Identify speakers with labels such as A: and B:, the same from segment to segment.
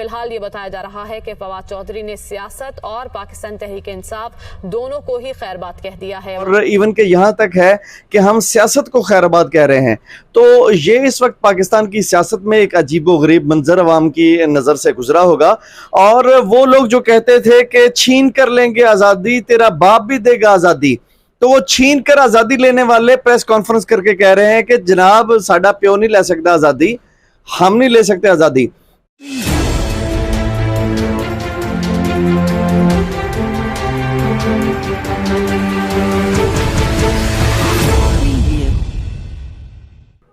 A: फिलहाल ये बताया जा रहा है कि फवाद चौधरी ने सियासत और पाकिस्तान तहरीक इंसाफ दोनों को ही खैरबाद कह दिया है,
B: और इवन के यहाँ तक है कि हम सियासत को खैरबाद कह रहे हैं। तो ये इस वक्त पाकिस्तान की सियासत में एक अजीबोगरीब मंजर अवाम की नज़र से गुजरा होगा। और वो लोग जो कहते थे कि छीन कर लेंगे आज़ादी, तेरा बाप भी देगा आज़ादी, तो वो छीन कर आज़ादी लेने वाले प्रेस कॉन्फ्रेंस करके कह रहे हैं कि जनाब साडा प्यो नहीं ले सकता आज़ादी, हम नहीं ले सकते आज़ादी।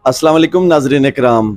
B: अस्सलाम वालेकुम नाज़रीन इकराम,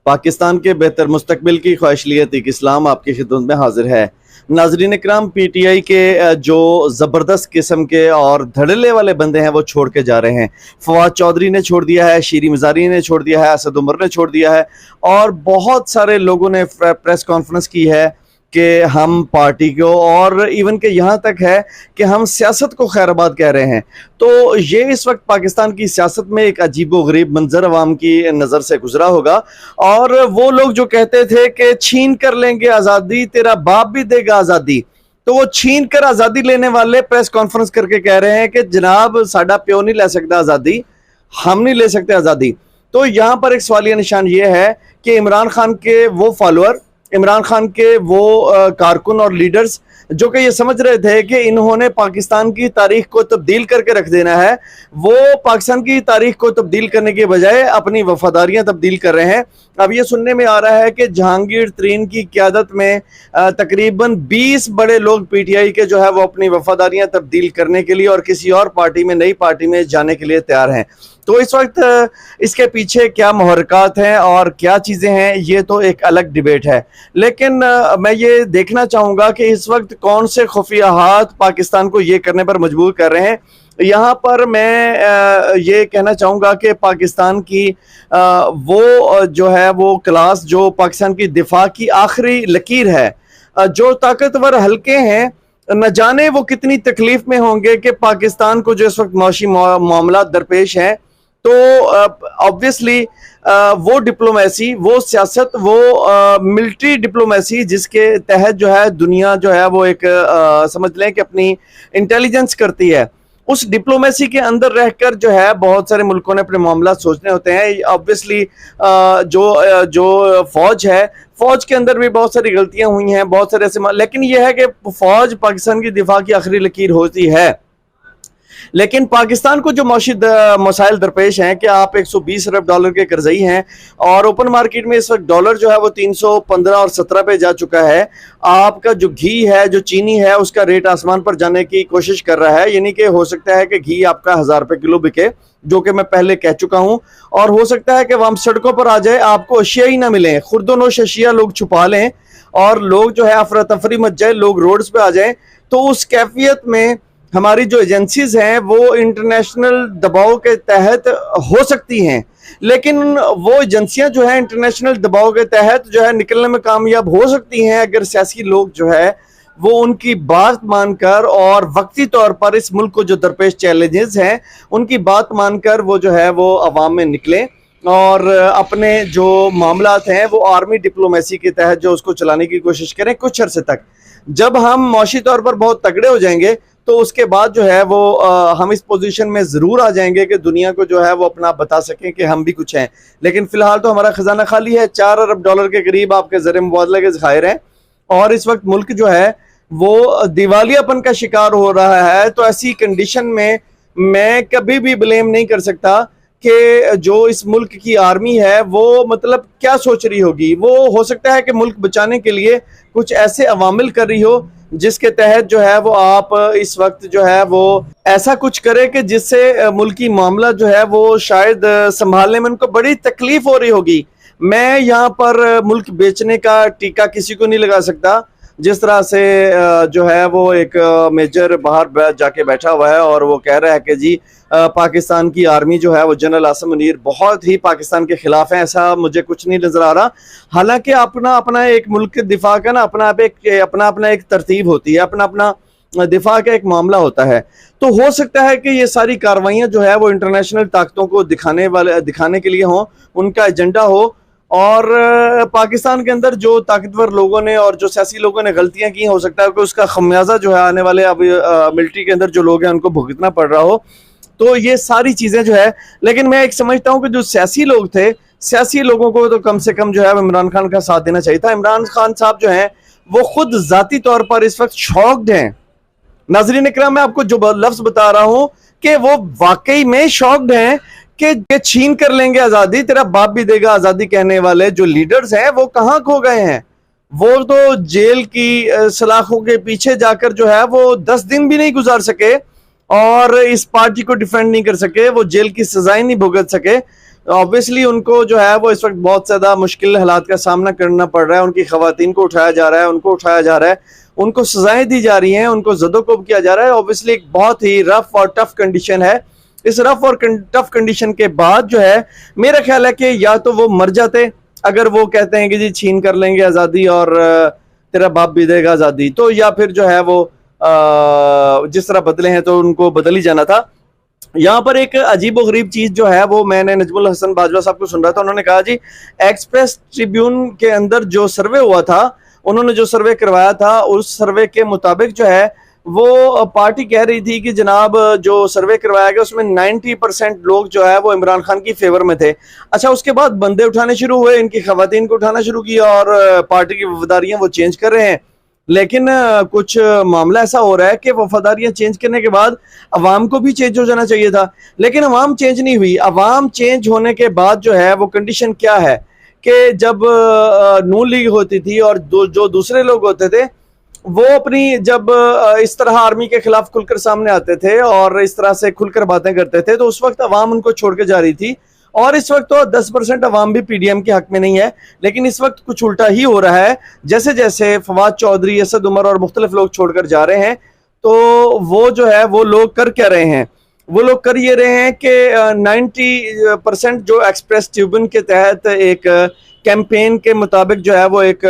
B: पाकिस्तान के बेहतर मुस्तकबिल की ख्वाहिशलियत एक इस्लाम आपकी खिदमत में हाजिर है। नाज़रीन इकराम, पीटीआई के जो ज़बरदस्त किस्म के और धड़ल्ले वाले बंदे हैं वो छोड़ के जा रहे हैं। फवाद चौधरी ने छोड़ दिया है, शीरी मज़ारी ने छोड़ दिया है, असद उमर ने छोड़ दिया है, और बहुत सारे लोगों ने प्रेस कॉन्फ्रेंस की है कि हम पार्टी को, और इवन के यहाँ तक है कि हम सियासत को खैरबाद कह रहे हैं। तो ये इस वक्त पाकिस्तान की सियासत में एक अजीबोगरीब मंजर अवाम की नज़र से गुजरा होगा। और वो लोग जो कहते थे कि छीन कर लेंगे आज़ादी, तेरा बाप भी देगा आज़ादी, तो वो छीन कर आज़ादी लेने वाले प्रेस कॉन्फ्रेंस करके कह रहे हैं कि जनाब साडा प्यो नहीं ले सकता आज़ादी, हम नहीं ले सकते आज़ादी। तो यहाँ पर एक सवालिया निशान ये है कि इमरान खान के वो फॉलोअर, इमरान खान के वो कारकुन और लीडर्स जो कि ये समझ रहे थे कि इन्होंने पाकिस्तान की तारीख को तब्दील करके रख देना है, वो पाकिस्तान की तारीख को तब्दील करने के बजाय अपनी वफादारियां तब्दील कर रहे हैं। अब ये सुनने में आ रहा है कि जहांगीर तरीन की क़यादत में तकरीबन 20 बड़े लोग पीटीआई के जो है वो अपनी वफादारियां तब्दील करने के लिए और किसी और पार्टी में, नई पार्टी में जाने के लिए तैयार हैं। तो इस वक्त इसके पीछे क्या मुहर्रकात हैं और क्या चीज़ें हैं, ये तो एक अलग डिबेट है। लेकिन मैं ये देखना चाहूँगा कि इस वक्त कौन से खुफिया हाथ पाकिस्तान को ये करने पर मजबूर कर रहे हैं। यहाँ पर मैं ये कहना चाहूँगा कि पाकिस्तान की वो जो है वो क्लास जो पाकिस्तान की दिफा की आखिरी लकीर है, जो ताकतवर हल्के हैं, न जाने वो कितनी तकलीफ में होंगे कि पाकिस्तान को जो इस वक्त मौशी मामला दरपेश हैं। तो ऑब्वियसली वो डिप्लोमेसी, वो सियासत, वो मिलिट्री डिप्लोमेसी जिसके तहत जो है दुनिया जो है वो एक समझ लें कि अपनी इंटेलिजेंस करती है, उस डिप्लोमेसी के अंदर रहकर जो है बहुत सारे मुल्कों ने अपने मामला सोचने होते हैं। ऑब्वियसली जो फौज है, फौज के अंदर भी बहुत सारी गलतियां हुई हैं, बहुत सारे ऐसे, लेकिन यह है कि फौज पाकिस्तान की दिफा की आखिरी लकीर होती है। लेकिन पाकिस्तान को जो मसाइल दरपेश हैं कि आप 120 अरब डॉलर के कर्जई हैं और ओपन मार्केट में इस वक्त डॉलर जो है वो 315 और 17 पे जा चुका है। आपका जो घी है, जो चीनी है, उसका रेट आसमान पर जाने की कोशिश कर रहा है, यानी कि हो सकता है कि घी आपका 1000 रुपये किलो बिके, जो कि मैं पहले कह चुका हूं, और हो सकता है कि वह हम सड़कों पर आ जाए, आपको अशिया ही ना मिले, खुर्दोनोश अशिया लोग छुपा लें और लोग जो है अफरा तफरी मच जाए, लोग रोड्स पे आ जाएं। तो उस कैफियत में हमारी जो एजेंसीज हैं वो इंटरनेशनल दबाव के तहत हो सकती हैं, लेकिन वो एजेंसियां जो है इंटरनेशनल दबाव के तहत जो है निकलने में कामयाब हो सकती हैं अगर सियासी लोग जो है वो उनकी बात मानकर और वक्ती तौर पर इस मुल्क को जो दरपेश चैलेंजेस हैं उनकी बात मानकर वो जो है वो अवाम में निकलें और अपने जो मामलात हैं वो आर्मी डिप्लोमेसी के तहत जो उसको चलाने की कोशिश करें कुछ अरसे तक। जब हम मौशी तौर पर बहुत तगड़े हो जाएंगे तो उसके बाद जो है वो हम इस पोजीशन में ज़रूर आ जाएंगे कि दुनिया को जो है वो अपना बता सकें कि हम भी कुछ हैं। लेकिन फ़िलहाल तो हमारा ख़जाना खाली है, 4 अरब डॉलर के करीब आपके ज़र मुबादले के ज़खायर हैं और इस वक्त मुल्क जो है वो दिवालियापन का शिकार हो रहा है। तो ऐसी कंडीशन में मैं कभी भी ब्लेम नहीं कर सकता कि जो इस मुल्क की आर्मी है वो मतलब क्या सोच रही होगी। वो हो सकता है कि मुल्क बचाने के लिए कुछ ऐसे अवामिल कर रही हो जिसके तहत जो है वो आप इस वक्त जो है वो ऐसा कुछ करे कि जिससे मुल्की मामला जो है वो शायद संभालने में उनको बड़ी तकलीफ हो रही होगी। मैं यहाँ पर मुल्क बेचने का टीका किसी को नहीं लगा सकता। जिस तरह से जो है वो एक मेजर बाहर जाके बैठा हुआ है और वो कह रहा है कि जी पाकिस्तान की आर्मी जो है वो जनरल आसिम मुनीर बहुत ही पाकिस्तान के खिलाफ है, ऐसा मुझे कुछ नहीं नजर आ रहा। हालांकि अपना अपना एक मुल्क के दिफा का ना अपना अपना एक तरतीब होती है, अपना अपना दिफा का एक मामला होता है। तो हो सकता है कि ये सारी कार्रवाइयाँ जो है वो इंटरनेशनल ताकतों को दिखाने के लिए हों, उनका एजेंडा हो اور پاکستان کے اندر جو طاقتور لوگوں نے اور جو سیاسی لوگوں نے غلطیاں کی، ہو سکتا ہے کہ اس کا خمیازہ جو ہے آنے والے اب ملٹری کے اندر جو لوگ ہیں ان کو بھگتنا پڑ رہا ہو. تو یہ ساری چیزیں جو ہے، لیکن میں ایک سمجھتا ہوں کہ جو سیاسی لوگ تھے، سیاسی لوگوں کو تو کم سے کم جو ہے عمران خان کا ساتھ دینا چاہیے تھا. عمران خان صاحب جو ہیں وہ خود ذاتی طور پر اس وقت شاکڈ ہیں. ناظرین اکرام، میں آپ کو جو لفظ بتا رہا ہوں کہ وہ واقعی میں شاکڈ ہیں کہ چھین کر لیں گے آزادی، تیرا باپ بھی دے گا آزادی کہنے والے جو لیڈرز ہیں وہ کہاں کھو گئے ہیں. وہ تو جیل کی سلاخوں کے پیچھے جا کر جو ہے وہ 10 دن بھی نہیں گزار سکے اور اس پارٹی کو ڈیفینڈ نہیں کر سکے، وہ جیل کی سزائیں نہیں بھگت سکے. obviously ان کو جو ہے وہ اس وقت بہت زیادہ مشکل حالات کا سامنا کرنا پڑ رہا ہے. ان کی خواتین کو اٹھایا جا رہا ہے، ان کو اٹھایا جا رہا ہے، ان کو سزائیں دی جا رہی ہیں، ان کو زد و کوب کیا جا رہا ہے. obviously ایک بہت ہی رف اور ٹف کنڈیشن ہے. اس رف اور ٹف کنڈیشن کے بعد جو ہے میرا خیال ہے کہ یا تو وہ مر جاتے اگر وہ کہتے ہیں کہ جی چھین کر لیں گے آزادی اور تیرا باپ بھی دے گا آزادی، تو یا پھر جو ہے وہ جس طرح بدلے ہیں تو ان کو بدل ہی جانا تھا. یہاں پر ایک عجیب و غریب چیز جو ہے وہ میں نے نجم الحسن باجوہ صاحب کو سن رہا تھا. انہوں نے کہا جی ایکسپریس ٹریبیون کے اندر جو سروے ہوا تھا، انہوں نے جو سروے کروایا تھا، اس سروے کے مطابق جو ہے وہ پارٹی کہہ رہی تھی کہ جناب جو سروے کروایا گیا اس میں 90% لوگ جو ہے وہ عمران خان کی فیور میں تھے. اچھا، اس کے بعد بندے اٹھانے شروع ہوئے، ان کی خواتین کو اٹھانا شروع کیا اور پارٹی کی وفاداریاں وہ چینج کر رہے ہیں. لیکن کچھ معاملہ ایسا ہو رہا ہے کہ وفاداریاں چینج کرنے کے بعد عوام کو بھی چینج ہو جانا چاہیے تھا، لیکن عوام چینج نہیں ہوئی. عوام چینج ہونے کے بعد جو ہے وہ کنڈیشن کیا ہے کہ جب نون لیگ ہوتی تھی اور جو دوسرے لوگ ہوتے تھے وہ اپنی جب اس طرح آرمی کے خلاف کھل کر سامنے آتے تھے اور اس طرح سے کھل کر باتیں کرتے تھے تو اس وقت عوام ان کو چھوڑ کے جا رہی تھی. اور اس وقت تو 10% عوام بھی پی ڈی ایم کے حق میں نہیں ہے، لیکن اس وقت کچھ الٹا ہی ہو رہا ہے. جیسے جیسے فواد چودھری، اسد عمر اور مختلف لوگ چھوڑ کر جا رہے ہیں تو وہ جو ہے وہ لوگ کر کیا رہے ہیں؟ وہ لوگ کر یہ رہے ہیں کہ 90% جو ایکسپریس ٹریبیون کے تحت ایک کیمپین کے مطابق جو ہے وہ ایک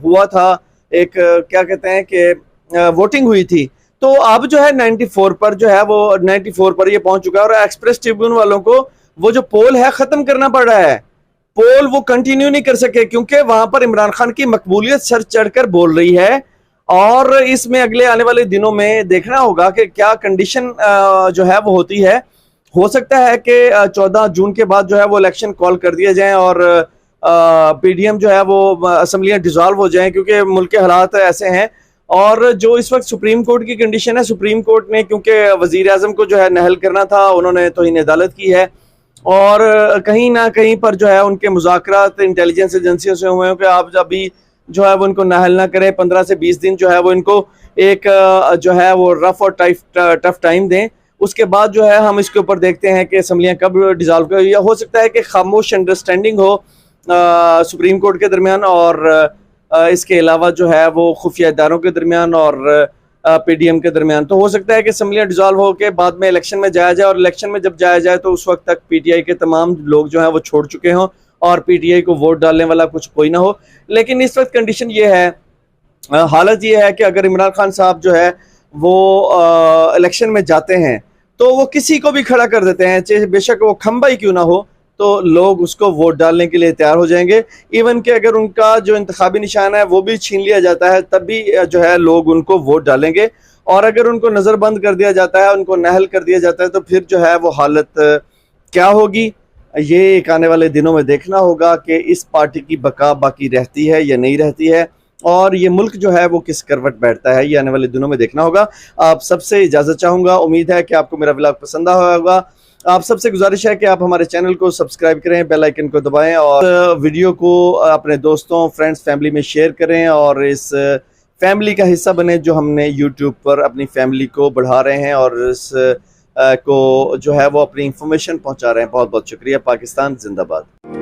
B: ہوا تھا، ایک کیا کہتے ہیں کہ ووٹنگ ہوئی تھی، تو اب جو ہے 94 پر جو ہے وہ 94 پر یہ پہنچ چکا ہے. اور ایکسپریس ٹریبیون والوں کو وہ جو پول ہے ختم کرنا پڑ رہا ہے. پول وہ کنٹینیو نہیں کر سکے کیونکہ وہاں پر عمران خان کی مقبولیت سر چڑھ کر بول رہی ہے. اور اس میں اگلے آنے والے دنوں میں دیکھنا ہوگا کہ کیا کنڈیشن جو ہے وہ ہوتی ہے. ہو سکتا ہے کہ 14 جون کے بعد جو ہے وہ الیکشن کال کر دیے جائیں اور پی ڈی ایم جو ہے وہ اسمبلیاں ڈیزالو ہو جائیں، کیونکہ ملک کے حالات ایسے ہیں. اور جو اس وقت سپریم کورٹ کی کنڈیشن ہے، سپریم کورٹ نے کیونکہ وزیر اعظم کو جو ہے نہل کرنا تھا، انہوں نے توہین عدالت کی ہے اور کہیں نہ کہیں پر جو ہے ان کے مذاکرات انٹیلیجنس ایجنسیوں سے ہوئے ہیں کہ آپ ابھی جو ہے وہ ان کو نہل نہ کریں، 15 سے 20 دن جو ہے وہ ان کو ایک جو ہے وہ رف اور ٹف ٹائم دیں. اس کے بعد جو ہے ہم اس کے اوپر دیکھتے ہیں کہ اسمبلیاں کب ڈیزالو کریں. یا ہو سکتا ہے کہ خاموش انڈرسٹینڈنگ ہو سپریم کورٹ کے درمیان اور اس کے علاوہ جو ہے وہ خفیہ اداروں کے درمیان اور پی ڈی ایم کے درمیان. تو ہو سکتا ہے کہ اسمبلیاں ڈیزالو ہو کے بعد میں الیکشن میں جایا جائے اور الیکشن میں جب جایا جائے تو اس وقت تک پی ٹی آئی کے تمام لوگ جو ہیں وہ چھوڑ چکے ہوں اور پی ٹی آئی کو ووٹ ڈالنے والا کچھ کوئی نہ ہو. لیکن اس وقت کنڈیشن یہ ہے، حالت یہ ہے کہ اگر عمران خان صاحب جو ہے وہ الیکشن میں جاتے ہیں تو وہ کسی کو بھی کھڑا کر دیتے ہیں، چاہے بے شک وہ کھمبا ہی کیوں نہ ہو، تو لوگ اس کو ووٹ ڈالنے کے لیے تیار ہو جائیں گے. ایون کہ اگر ان کا جو انتخابی نشان ہے وہ بھی چھین لیا جاتا ہے تب بھی جو ہے لوگ ان کو ووٹ ڈالیں گے. اور اگر ان کو نظر بند کر دیا جاتا ہے، ان کو نہل کر دیا جاتا ہے تو پھر جو ہے وہ حالت کیا ہوگی، یہ ایک آنے والے دنوں میں دیکھنا ہوگا کہ اس پارٹی کی بقا باقی رہتی ہے یا نہیں رہتی ہے اور یہ ملک جو ہے وہ کس کروٹ بیٹھتا ہے. یہ آنے والے دنوں میں دیکھنا ہوگا. آپ سب سے اجازت چاہوں گا، امید ہے کہ آپ کو میرا ولاگ پسند آیا ہوگا. آپ سب سے گزارش ہے کہ آپ ہمارے چینل کو سبسکرائب کریں، بیل آئیکن کو دبائیں اور ویڈیو کو اپنے دوستوں، فرینڈز، فیملی میں شیئر کریں اور اس فیملی کا حصہ بنیں جو ہم نے یوٹیوب پر اپنی فیملی کو بڑھا رہے ہیں اور اس کو جو ہے وہ اپنی انفارمیشن پہنچا رہے ہیں. بہت بہت شکریہ. پاکستان زندہ باد.